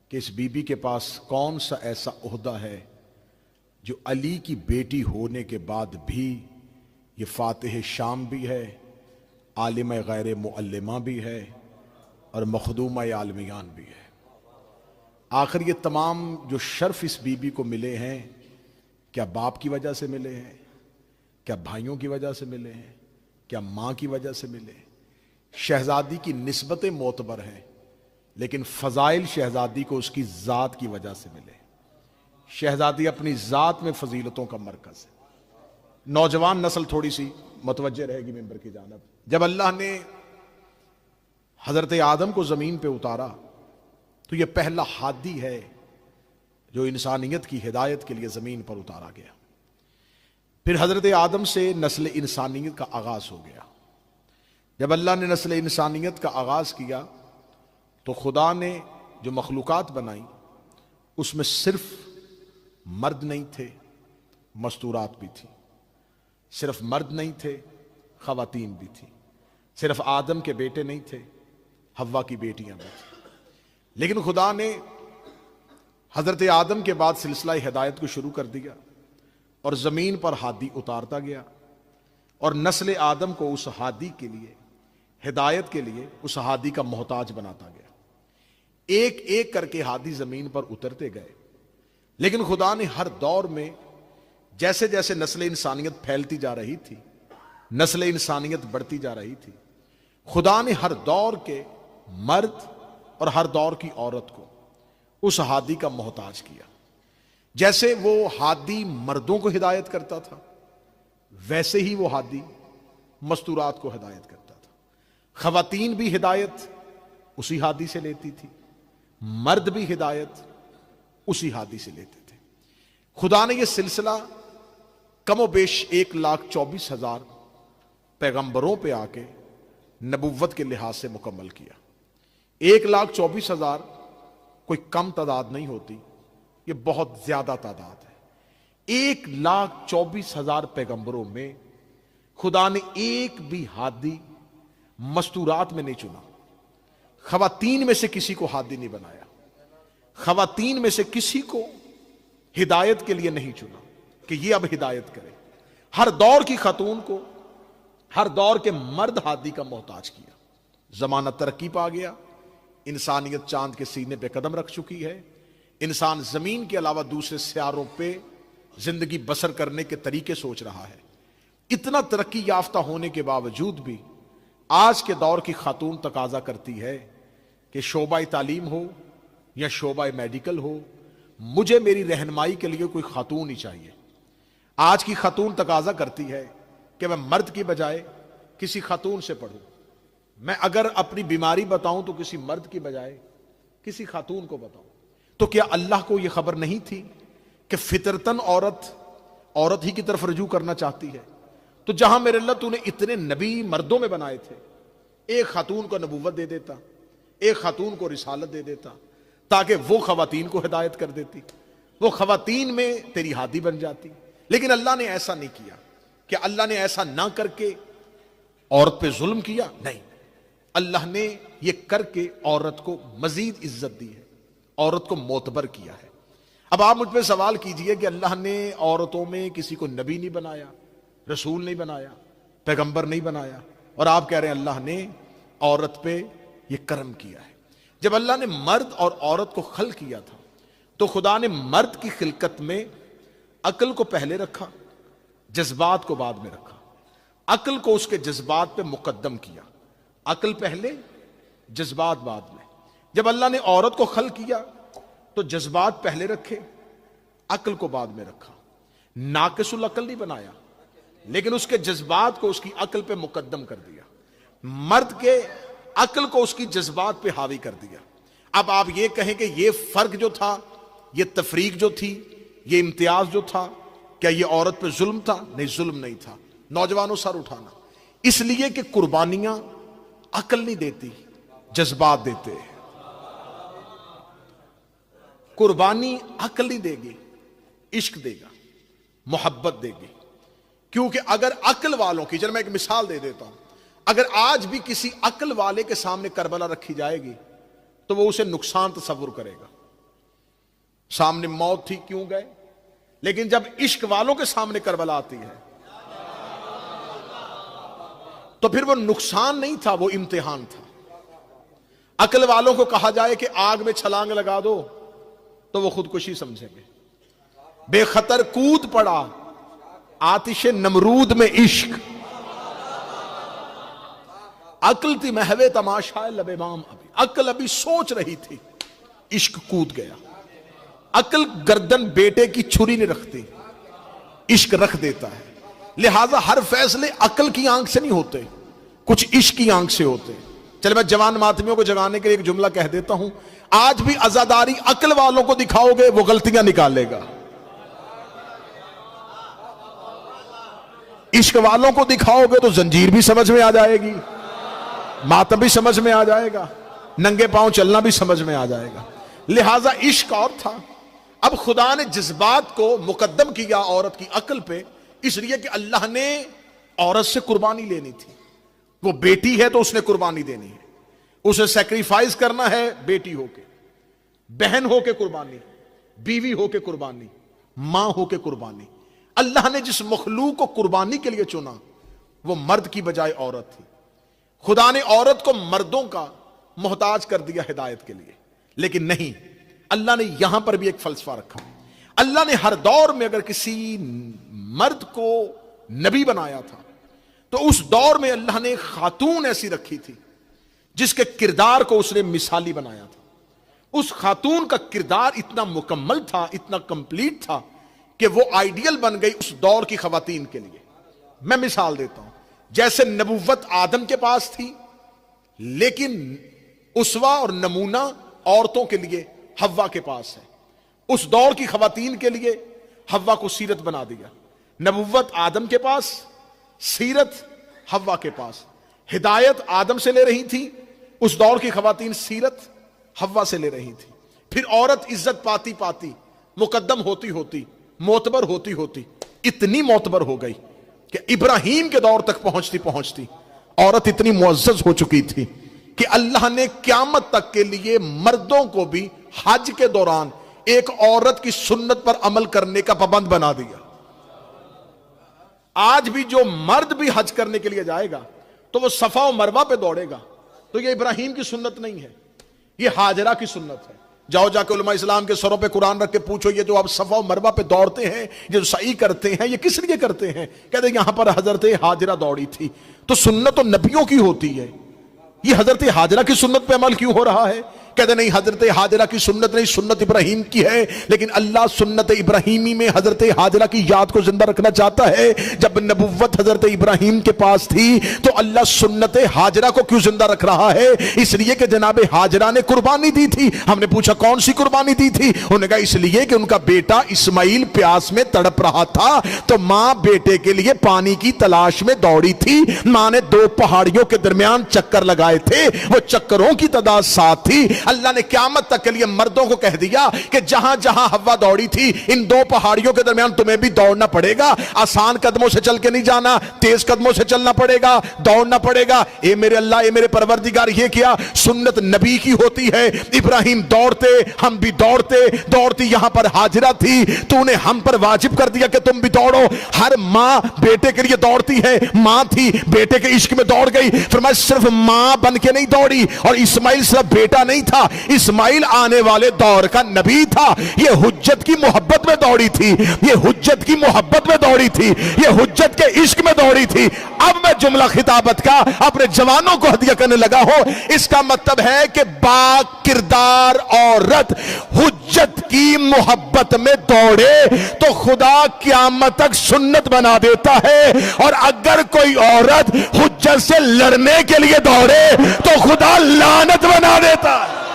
کہ اس be be کے پاس کون سا ایسا عہدہ ہے جو علی کی بیٹی ہونے کے بعد بھی یہ فاتح شام بھی ہے، عالم غیر معلمہ بھی ہے اور مخدومہ عالمیان بھی ہے۔ آخر یہ تمام جو شرف اس بی بی کو ملے ہیں، کیا باپ کی وجہ سے ملے ہیں؟ کیا بھائیوں کی وجہ سے ملے ہیں؟ کیا ماں کی وجہ سے ملے ہیں؟ شہزادی کی نسبتیں معتبر ہیں، لیکن فضائل شہزادی کو اس کی ذات کی وجہ سے ملے۔ شہزادی اپنی ذات میں فضیلتوں کا مرکز ہے۔ نوجوان نسل تھوڑی سی متوجہ رہے گی ممبر کی جانب۔ جب اللہ نے حضرت آدم کو زمین پہ اتارا تو یہ پہلا ہادی ہے جو انسانیت کی ہدایت کے لیے زمین پر اتارا گیا۔ پھر حضرت آدم سے نسل انسانیت کا آغاز ہو گیا۔ جب اللہ نے نسل انسانیت کا آغاز کیا تو خدا نے جو مخلوقات بنائی اس میں صرف مرد نہیں تھے، مستورات بھی تھی۔ صرف مرد نہیں تھے، خواتین بھی تھی۔ صرف آدم کے بیٹے نہیں تھے، حوا کی بیٹیاں بھی تھیں۔ لیکن خدا نے حضرت آدم کے بعد سلسلہ ہدایت کو شروع کر دیا اور زمین پر ہادی اتارتا گیا، اور نسل آدم کو اس ہادی کے لیے، ہدایت کے لیے اس ہادی کا محتاج بناتا گیا۔ ایک ایک کر کے ہادی زمین پر اترتے گئے، لیکن خدا نے ہر دور میں جیسے جیسے نسل انسانیت پھیلتی جا رہی تھی، نسل انسانیت بڑھتی جا رہی تھی، خدا نے ہر دور کے مرد اور ہر دور کی عورت کو اس ہادی کا محتاج کیا۔ جیسے وہ ہادی مردوں کو ہدایت کرتا تھا، ویسے ہی وہ ہادی مستورات کو ہدایت کرتا تھا۔ خواتین بھی ہدایت اسی ہادی سے لیتی تھی، مرد بھی ہدایت اسی ہادی سے لیتے تھے۔ خدا نے یہ سلسلہ کم و بیش 1,24,000 پیغمبروں پہ آ کے نبوت کے لحاظ سے مکمل کیا۔ 1,24,000 کوئی کم تعداد نہیں ہوتی، یہ بہت زیادہ تعداد ہے۔ 1,24,000 پیغمبروں میں خدا نے ایک بھی ہادی مستورات میں نہیں چنا۔ خواتین میں سے کسی کو ہادی نہیں بنایا، خواتین میں سے کسی کو ہدایت کے لیے نہیں چنا کہ یہ اب ہدایت کرے۔ ہر دور کی خاتون کو، ہر دور کے مرد ہادی کا محتاج کیا۔ زمانہ ترقی پا گیا، انسانیت چاند کے سینے پہ قدم رکھ چکی ہے، انسان زمین کے علاوہ دوسرے سیاروں پہ زندگی بسر کرنے کے طریقے سوچ رہا ہے۔ اتنا ترقی یافتہ ہونے کے باوجود بھی آج کے دور کی خاتون تقاضا کرتی ہے کہ شعبہ تعلیم ہو یا شعبہ میڈیکل ہو، مجھے میری رہنمائی کے لیے کوئی خاتون ہی چاہیے۔ آج کی خاتون تقاضا کرتی ہے کہ میں مرد کی بجائے کسی خاتون سے پڑھوں، میں اگر اپنی بیماری بتاؤں تو کسی مرد کی بجائے کسی خاتون کو بتاؤں۔ تو کیا اللہ کو یہ خبر نہیں تھی کہ فطرتاً عورت ہی کی طرف رجوع کرنا چاہتی ہے؟ تو جہاں میرے اللہ تو نے اتنے نبی مردوں میں بنائے تھے، ایک خاتون کو نبوت دے دیتا، ایک خاتون کو رسالت دے دیتا، تاکہ وہ خواتین کو ہدایت کر دیتی، وہ خواتین میں تیری ہادی بن جاتی۔ لیکن اللہ نے ایسا نہیں کیا۔ کہ اللہ نے ایسا نہ کر کے عورت پہ ظلم کیا؟ نہیں، اللہ نے یہ کر کے عورت کو مزید عزت دی ہے، عورت کو معتبر کیا ہے۔ اب آپ مجھ پہ سوال کیجئے کہ اللہ نے عورتوں میں کسی کو نبی نہیں بنایا، رسول نہیں بنایا، پیغمبر نہیں بنایا، اور آپ کہہ رہے ہیں اللہ نے عورت پہ یہ کرم کیا ہے۔ جب اللہ نے مرد اور عورت کو خلق کیا تھا تو خدا نے مرد کی خلقت میں عقل کو پہلے رکھا، جذبات کو بعد میں رکھا۔ عقل کو اس کے جذبات پہ مقدم کیا، عقل پہلے جذبات بعد میں۔ جب اللہ نے عورت کو خلق کیا تو جذبات پہلے رکھے، عقل کو بعد میں رکھا۔ ناقص العقل نہیں بنایا، لیکن اس کے جذبات کو اس کی عقل پہ مقدم کر دیا، مرد کے عقل کو اس کی جذبات پہ حاوی کر دیا۔ اب آپ یہ کہیں کہ یہ فرق جو تھا، یہ تفریق جو تھی، یہ امتیاز جو تھا، کیا یہ عورت پہ ظلم تھا؟ نہیں، ظلم نہیں تھا۔ نوجوانوں سر اٹھانا، اس لیے کہ قربانیاں عقل نہیں دیتی، جذبات دیتے ہیں۔ قربانی عقل نہیں دے گی، عشق دے گا، محبت دے گی۔ کیونکہ اگر عقل والوں کی، چلو میں ایک مثال دے دیتا ہوں، اگر آج بھی کسی عقل والے کے سامنے کربلا رکھی جائے گی تو وہ اسے نقصان تصور کرے گا، سامنے موت تھی کیوں گئے؟ لیکن جب عشق والوں کے سامنے کربلا آتی ہے تو پھر وہ نقصان نہیں تھا، وہ امتحان تھا۔ عقل والوں کو کہا جائے کہ آگ میں چھلانگ لگا دو تو وہ خودکشی سمجھیں گے۔ بے خطر کود پڑا آتش نمرود میں عشق، عقل تھی محو تماشا لب بام، عقل ابھی سوچ رہی تھی، عشق کود گیا۔ عقل گردن بیٹے کی چھری نہیں رکھتی، عشق رکھ دیتا ہے۔ لہذا ہر فیصلے عقل کی آنکھ سے نہیں ہوتے، کچھ عشق کی آنکھ سے ہوتے۔ چلے میں جوان ماتمیوں کو جگانے کے لیے ایک جملہ کہہ دیتا ہوں، آج بھی عزاداری عقل والوں کو دکھاؤ گے وہ غلطیاں نکالے گا، عشق والوں کو دکھاؤ گے تو زنجیر بھی سمجھ میں آ جائے گی، ماتم بھی سمجھ میں آ جائے گا، ننگے پاؤں چلنا بھی سمجھ میں آ جائے گا۔ لہذا عشق اور تھا۔ اب خدا نے جذبات کو مقدم کیا عورت کی عقل پہ، اس لیے کہ اللہ نے عورت سے قربانی لینی تھی۔ وہ بیٹی ہے تو اس نے قربانی دینی ہے، اسے سیکریفائز کرنا ہے، بیٹی ہو کے، بہن ہو کے قربانی، بیوی ہو کے قربانی، ماں ہو کے قربانی۔ اللہ نے جس مخلوق کو قربانی کے لیے چنا وہ مرد کی بجائے عورت تھی۔ خدا نے عورت کو مردوں کا محتاج کر دیا ہدایت کے لیے، لیکن نہیں، اللہ نے یہاں پر بھی ایک فلسفہ رکھا۔ اللہ نے ہر دور میں اگر کسی مرد کو نبی بنایا تھا تو اس دور میں اللہ نے خاتون ایسی رکھی تھی جس کے کردار کو اس نے مثالی بنایا تھا۔ اس خاتون کا کردار اتنا مکمل تھا، اتنا کمپلیٹ تھا کہ وہ آئیڈیل بن گئی اس دور کی خواتین کے لیے۔ میں مثال دیتا ہوں، جیسے نبوت آدم کے پاس تھی لیکن اسوہ اور نمونہ عورتوں کے لیے حوا کے پاس ہے، اس دور کی خواتین کے لیے حوا کو سیرت بنا دیا۔ نبوت آدم کے پاس، سیرت حوا کے پاس، ہدایت آدم سے لے رہی تھی، اس دور کی خواتین سیرت حوا سے لے رہی تھی۔ پھر عورت عزت پاتی پاتی، مقدم ہوتی ہوتی، معتبر ہوتی ہوتی اتنی معتبر ہو گئی کہ ابراہیم کے دور تک پہنچتی پہنچتی عورت اتنی معزز ہو چکی تھی کہ اللہ نے قیامت تک کے لیے مردوں کو بھی حج کے دوران ایک عورت کی سنت پر عمل کرنے کا پابند بنا دیا۔ آج بھی جو مرد بھی حج کرنے کے لیے جائے گا تو وہ صفا و مروہ پہ دوڑے گا، تو یہ ابراہیم کی سنت نہیں ہے، یہ ہاجرہ کی سنت ہے۔ جاؤ جا کے علماء اسلام کے سروں پہ قرآن رکھ کے پوچھو، یہ جو آپ صفا و مروہ پہ دوڑتے ہیں، یہ جو سعی کرتے ہیں، یہ کس لیے کرتے ہیں؟ کہتے ہیں یہاں پر حضرت ہاجرہ دوڑی تھی۔ تو سنت تو نبیوں کی ہوتی ہے، یہ حضرت ہاجرہ کی سنت پہ عمل کیوں ہو رہا ہے؟ کہتے نہیں، حضرت ہاجرہ کی سنت نہیں، سنت ابراہیم کی ہے۔ لیکن اللہ سنت ابراہیمی میں حضرت ہاجرہ کی یاد کو زندہ رکھنا چاہتا ہے۔ جب نبوت حضرت ابراہیم کے پاس تھی تو اللہ سنت ہاجرہ کو کیوں زندہ رکھ رہا ہے؟ اس لیے کہ جناب ہاجرہ نے قربانی دی تھی۔ ہم نے پوچھا کون سی قربانی دی تھی؟ انہوں نے کہا اس لیے کہ ان کا بیٹا اسماعیل پیاس میں تڑپ رہا تھا تو ماں بیٹے کے لیے پانی کی تلاش میں دوڑی تھی۔ ماں نے 2 پہاڑیوں کے درمیان چکر لگائے تھے، وہ چکروں کی تعداد 7 تھی۔ اللہ نے قیامت تک کے لیے مردوں کو کہہ دیا کہ جہاں جہاں حوا دوڑی تھی ان 2 پہاڑیوں کے درمیان تمہیں بھی دوڑنا پڑے گا۔ آسان قدموں سے چل کے نہیں جانا، تیز قدموں سے چلنا پڑے گا، دوڑنا پڑے گا۔ اے میرے اللہ، اے میرے پروردگار، یہ کیا سنت نبی کی ہوتی ہے؟ ابراہیم دوڑتے، ہم بھی دوڑتے، دوڑتی یہاں پر ہاجرہ تھی، تو نے ہم پر واجب کر دیا کہ تم بھی دوڑو۔ ہر ماں بیٹے کے لیے دوڑتی ہے، ماں تھی بیٹے کے عشق میں دوڑ گئی۔ فرمایا صرف ماں بن کے نہیں دوڑی، اور اسماعیل صرف بیٹا نہیں تھا، اسماعیل آنے والے دور کا نبی تھا۔ یہ حجت کی محبت میں دوڑی تھی، یہ حجت کی محبت میں دوڑی تھی، یہ حجت کے عشق میں دوڑی تھی۔ اب میں جملہ خطابت کا اپنے جوانوں کو ہدیہ کرنے لگا ہوں۔ اس کا مطلب ہے کہ با کردار عورت حجت کی محبت میں دوڑے تو خدا قیامت تک سنت بنا دیتا ہے، اور اگر کوئی عورت حجت سے لڑنے کے لیے دوڑے تو خدا لعنت بنا دیتا ہے۔